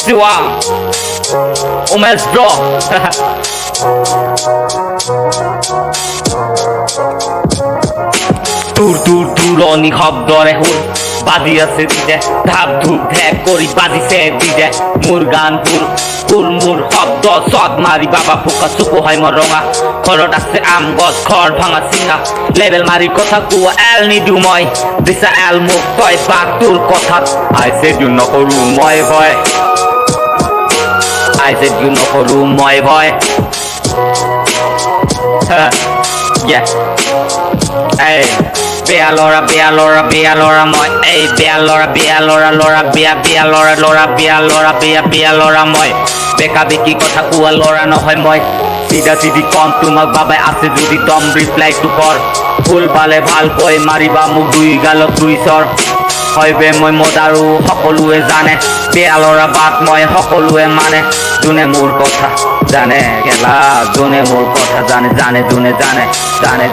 Siwa Umes bro দূর অনেক শব্দরে হুল বাজি আছে দিদে ধাপ ধুপ ধ্যাপ করি বাজিছে দিদে মোর গান ফুল মোর শব্দ চট মারি বাবা পোকা চুকো হয় মর রঙা ঘৰত আছে আম গছ ঘৰ ভাঙা চিঙা লেবেল মাৰি কথা কোৱা এল নিদিওঁ মই দিছা এল মোক তই বাক তোৰ কথাত I said you নকৰো মই ভয় I said you নকৰো মই ভয় Yeah Hey Bea Lora moi Hey Bea Lora Bea Lora moi Beka beki kotha kuwa Lora নহয় moi Sida sidi kom tumak babai ase jodi tom reply to kor Phul bale bhal koi mariba muk dui galot dui sor Hoibe moi modaru সকলোৱে জানে Bea Lora baat moi সকলোৱে মানে June মোৰ কথা জানে গেলা জনে মোৰ কথা জানে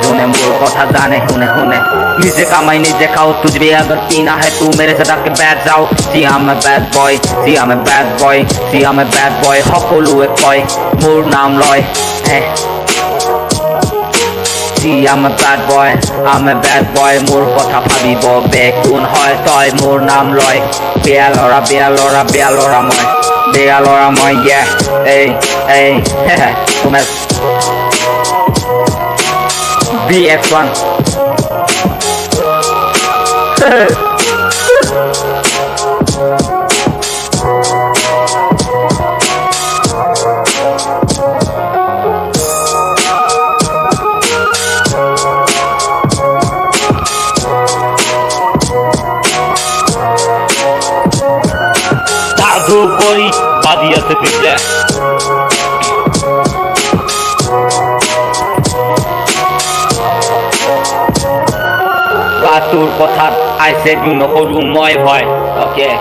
জনে মোৰ কথা জানে শুনে নিজে কামাই নিজে খাও তুঝে अगर पीना है तू मेरे से डाक के बैठ जाओ See I'm a bad boy সকলোৱে কয় মোৰ নাম লয় See I'm a bad boy মোৰ কথা ভাবিব বেকুন হয় তই মোৰ নাম লয় Bea Lora moi yeah hey Umes BX1 Dazu kori badi আছে পিছলে তোর কথা I said you নকৰো মই ভয় Okay